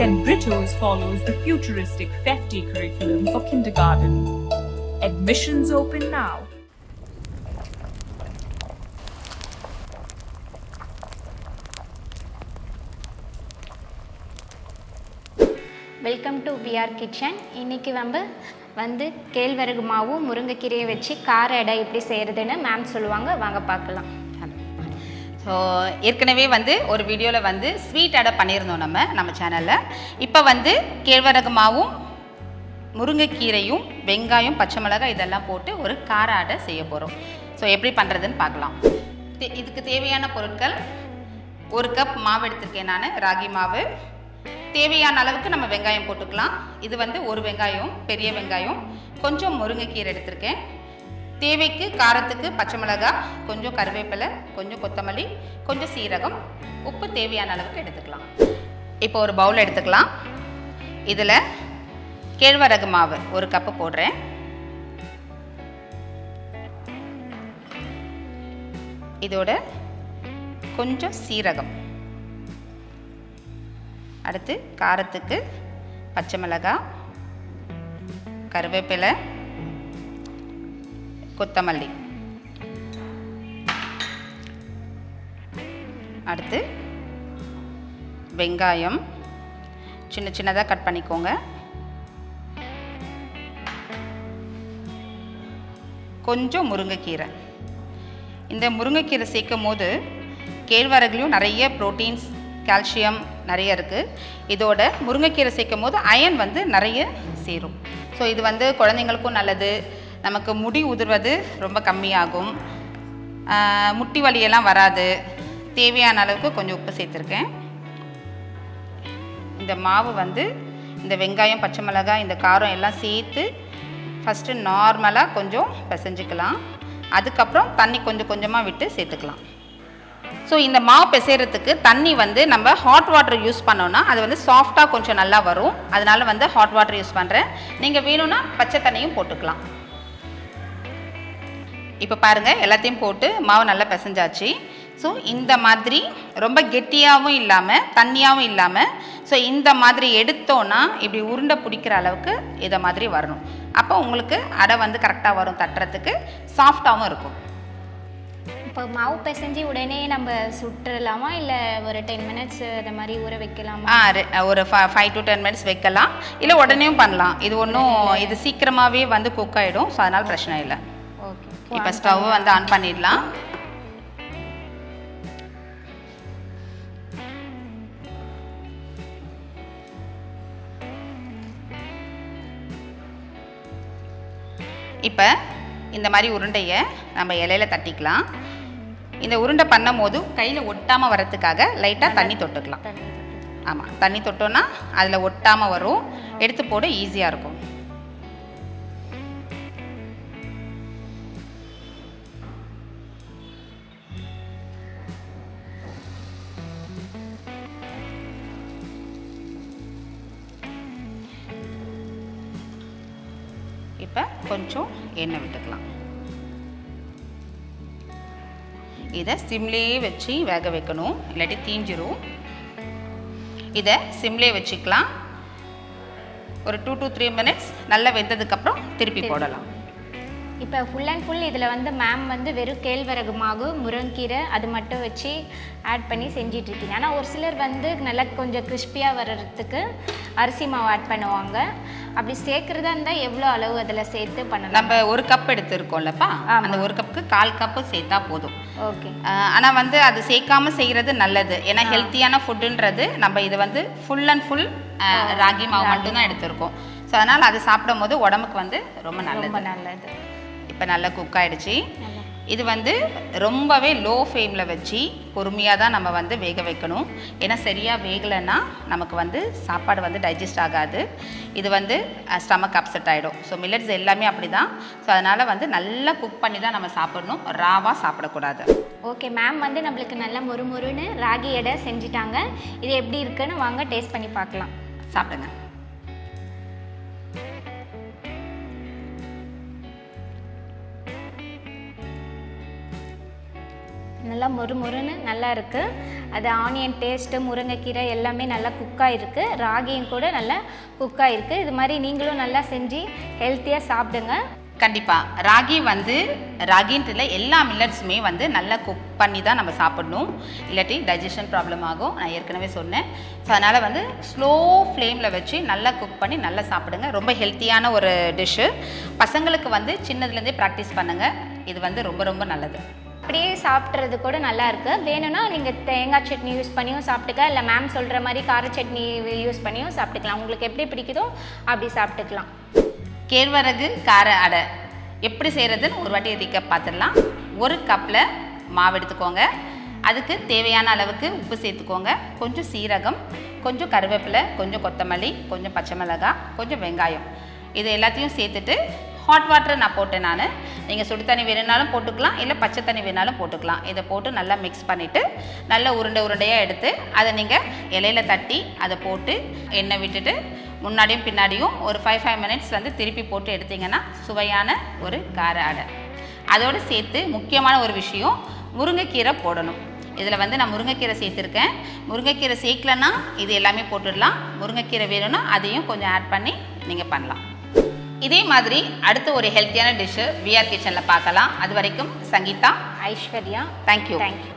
St. Brito's follows the futuristic 50 curriculum for kindergarten. Admissions open now. Welcome to Vrkitchen. இன்னைக்கு வந்து கேழ்வரகு மாவு முருங்கைக்கீரையை வச்சு கார அடை எப்படி செய்கிறதுன்னு மேம் சொல்லுவாங்க. வாங்க பார்க்கலாம். ஸோ ஏற்கனவே ஒரு வீடியோவில் ஸ்வீட் அடை பண்ணியிருந்தோம் நம்ம சேனலில். இப்போ கேழ்வரகு மாவும் முருங்கைக்கீரையும் வெங்காயம் பச்சை மிளகாய் இதெல்லாம் போட்டு ஒரு கார அடை செய்ய போகிறோம். ஸோ எப்படி பண்ணுறதுன்னு பார்க்கலாம். இதுக்கு தேவையான பொருட்கள், 1 கப் மாவு எடுத்திருக்கேன் நான், ராகி மாவு. தேவையான அளவுக்கு நம்ம வெங்காயம் போட்டுக்கலாம். இது 1 வெங்காயம், பெரிய வெங்காயம், கொஞ்சம் முருங்கைக்கீரை எடுத்திருக்கேன். தேவைக்கு காரத்துக்கு பச்சை மிளகாய், கொஞ்சம் கருவேப்பிலை, கொஞ்சம் கொத்தமல்லி, கொஞ்சம் சீரகம், உப்பு தேவையான அளவுக்கு எடுத்துக்கலாம். இப்போ ஒரு பவுல் எடுத்துக்கலாம். இதில் கேழ்வரகு மாவு 1 கப்பு போடுறேன். இதோட கொஞ்சம் சீரகம், அடுத்து காரத்துக்கு பச்சை மிளகாய், கருவேப்பிலை, கொத்தமல்லி, அடுத்து வெங்காயம் சின்ன சின்னதாக கட் பண்ணிக்கோங்க. கொஞ்சம் முருங்கைக்கீரை. இந்த முருங்கைக்கீரை சேர்க்கும் போது கேழ்வரகுலையும் நிறைய ப்ரோட்டீன்ஸ், கால்சியம் நிறைய இருக்குது. இதோட முருங்கைக்கீரை சேர்க்கும் போது அயன் நிறைய சேரும். ஸோ இது குழந்தைங்களுக்கும் நல்லது. நமக்கு முடி உதிர்வது ரொம்ப கம்மியாகும், முட்டி வலியெல்லாம் வராது. தேவையான அளவுக்கு கொஞ்சம் உப்பு சேர்த்துருக்கேன். இந்த மாவு இந்த வெங்காயம் பச்சை மிளகாய் இந்த காரம் எல்லாம் சேர்த்து ஃபஸ்ட்டு நார்மலாக கொஞ்சம் பிசைஞ்சிக்கலாம். அதுக்கப்புறம் தண்ணி கொஞ்சம் கொஞ்சமாக விட்டு சேர்த்துக்கலாம். ஸோ இந்த மாவு பிசைகிறதுக்கு தண்ணி நம்ம ஹாட் வாட்டர் யூஸ் பண்ணோன்னா அது சாஃப்டாக கொஞ்சம் நல்லா வரும். அதனால ஹாட் வாட்டர் யூஸ் பண்ணுறேன். நீங்கள் வேணும்னா பச்சை தண்ணியும் போட்டுக்கலாம். இப்போ பாருங்கள், எல்லாத்தையும் போட்டு மாவு நல்லா பிசைஞ்சாச்சு. ஸோ இந்த மாதிரி ரொம்ப கெட்டியாகவும் இல்லாமல் தண்ணியாகவும் இல்லாமல், ஸோ இந்த மாதிரி எடுத்தோன்னா இப்படி உருண்டை பிடிக்கிற அளவுக்கு இதை மாதிரி வரணும். அப்போ உங்களுக்கு அடை கரெக்டாக வரும், தட்டுறதுக்கு சாஃப்டாகவும் இருக்கும். இப்போ மாவு பிசைஞ்சு உடனே நம்ம சுட்டுடலாமா, இல்லை ஒரு 10 மினிட்ஸ் அதை மாதிரி ஊற வைக்கலாமா? ஒரு 5 to 10 மினிட்ஸ் வைக்கலாம், இல்லை உடனேயும் பண்ணலாம். இது ஒன்றும் இது சீக்கிரமாகவே குக் ஆகிடும். ஸோ அதனால் பிரச்சனை இல்லை. ஓகே, இப்போ ஸ்டவ் ஆன் பண்ணிடலாம். இப்போ இந்த மாதிரி உருண்டையை நம்ம இலையில தட்டிக்கலாம். இந்த உருண்டை பண்ணும் போது கையில் ஒட்டாமல் வரத்துக்காக லைட்டாக தண்ணி தொட்டுக்கலாம். ஆமாம், தண்ணி தொட்டோன்னா அதில் ஒட்டாமல் வரும், எடுத்து போட ஈஸியாக இருக்கும். இப்போ கொஞ்சம் எண்ணெய் விட்டுக்கலாம். இதை சிம்லேயே வச்சு வேக வைக்கணும், இல்லாட்டி தீஞ்சிரும். இதை சிம்லேயே வச்சுக்கலாம். ஒரு 2 to 3 மினிட்ஸ் நல்லா வெந்ததுக்கப்புறம் திருப்பி போடலாம். இப்போ ஃபுல் அண்ட் ஃபுல் இதில் மேம் வெறும் கேழ்வரகு மாவு முருங்கீரை அது மட்டும் வச்சு ஆட் பண்ணி செஞ்சிட்ருக்கீங்க. ஆனால் ஒரு சிலர் நல்லா கொஞ்சம் கிறிஸ்பியாக வர்றதுக்கு அரிசி மாவு ஆட் பண்ணுவாங்க. அப்படி சேர்க்குறதா இருந்தால் எவ்வளோ அளவு அதில் சேர்த்து பண்ணலாம்? நம்ம 1 கப் எடுத்துருக்கோம்லப்பா, அந்த 1 கப்புக்கு 1/4 கப்பு சேர்த்தா போதும். ஓகே. ஆனால் அது சேர்க்காமல் செய்கிறது நல்லது. ஏன்னா ஹெல்த்தியான ஃபுட்டுன்றது நம்ம இது ஃபுல் அண்ட் ஃபுல் ராகி மாவு மட்டும்தான் எடுத்துருக்கோம். ஸோ அதனால் அது சாப்பிடும் போது உடம்புக்கு ரொம்ப நல்லது. இப்போ நல்லா குக் ஆகிடுச்சு. இது ரொம்பவே லோ ஃப்ளேமில் வச்சு பொறுமையாக தான் நம்ம வேக வைக்கணும். ஏன்னா சரியாக வேகலைன்னா நமக்கு சாப்பாடு டைஜஸ்ட் ஆகாது. இது ஸ்டமக் அப்செட் ஆகிடும். ஸோ மில்லட்ஸ் எல்லாமே அப்படி தான். ஸோ அதனால் நல்லா குக் பண்ணி தான் நம்ம சாப்பிடணும், ராவாக சாப்பிடக்கூடாது. ஓகே, மேம் நம்மளுக்கு நல்லா மொறுமொறுன்னு ராகி எடை செஞ்சுட்டாங்க. இது எப்படி இருக்குன்னு வாங்க டேஸ்ட் பண்ணி பார்க்கலாம். சாப்பிடுங்க. நல்லா மொறுமொறுன்னு நல்லா இருக்குது. அது ஆனியன் டேஸ்ட்டு, முருங்கைக்கீரை எல்லாமே நல்லா குக்காக இருக்குது. ராகியும் கூட நல்லா குக்காக இருக்குது. இது மாதிரி நீங்களும் நல்லா செஞ்சு ஹெல்த்தியாக சாப்பிடுங்க. கண்டிப்பாக ராகின்ட்டு இல்லை, எல்லா மில்லட்ஸுமே வந்து நல்லா குக் பண்ணி தான் நம்ம சாப்பிடணும், இல்லாட்டி டைஜஷன் ப்ராப்ளம் ஆகும். நான் ஏற்கனவே சொன்னேன். ஸோ அதனால் வந்து ஸ்லோ ஃப்ளேமில் வச்சு நல்லா குக் பண்ணி நல்லா சாப்பிடுங்க. ரொம்ப ஹெல்த்தியான ஒரு டிஷ்ஷு. பசங்களுக்கு வந்து சின்னதுலேருந்தே ப்ராக்டிஸ் பண்ணுங்கள். இது வந்து ரொம்ப ரொம்ப நல்லது. அப்படியே சாப்பிட்றது கூட நல்லா இருக்குது. வேணும்னா நீங்கள் தேங்காய் சட்னி யூஸ் பண்ணியும் சாப்பிட்டுக்கலாம், இல்லை மேம் சொல்கிற மாதிரி கார சட்னி யூஸ் பண்ணியும் சாப்பிட்டுக்கலாம். உங்களுக்கு எப்படி பிடிக்குதோ அப்படி சாப்பிட்டுக்கலாம். கேழ்வரகு கார அடை எப்படி செய்கிறதுன்னு ஒரு வாட்டி ரீக்கப் பார்த்துடலாம். 1 கப்பில் மாவு எடுத்துக்கோங்க. அதுக்கு தேவையான அளவுக்கு உப்பு சேர்த்துக்கோங்க. கொஞ்சம் சீரகம், கொஞ்சம் கருவேப்பிலை, கொஞ்சம் கொத்தமல்லி, கொஞ்சம் பச்சை மிளகாய், கொஞ்சம் வெங்காயம், இது எல்லாத்தையும் சேர்த்துட்டு ஹாட் வாட்டர் நான் போட்டேன். நீங்கள் சுடு தண்ணி வேணுனாலும் போட்டுக்கலாம், இல்லை பச்சை தண்ணி வேணாலும் போட்டுக்கலாம். இதை போட்டு நல்லா மிக்ஸ் பண்ணிவிட்டு நல்லா உருண்டையாக எடுத்து அதை நீங்கள் இலையில் தட்டி அதை போட்டு எண்ணெய் விட்டுட்டு முன்னாடியும் பின்னாடியும் ஒரு 5 மினிட்ஸ் வந்து திருப்பி போட்டு எடுத்திங்கன்னா சுவையான ஒரு கார அடை. அதோடு சேர்த்து முக்கியமான ஒரு விஷயம், முருங்கைக்கீரை போடணும். இதில் வந்து நான் முருங்கைக்கீரை சேர்த்துருக்கேன். முருங்கைக்கீரை சேர்க்கலன்னா இது எல்லாமே போட்டுடலாம். முருங்கைக்கீரை வேணும்னா அதையும் கொஞ்சம் ஆட் பண்ணி நீங்கள் பண்ணலாம். இதே மாதிரி அடுத்த ஒரு ஹெல்த்தியான டிஷ்ஷு VR கிச்சனில் பார்க்கலாம். அது வரைக்கும் சங்கீதா, ஐஸ்வர்யா, தேங்க்யூ. தேங்க்யூ.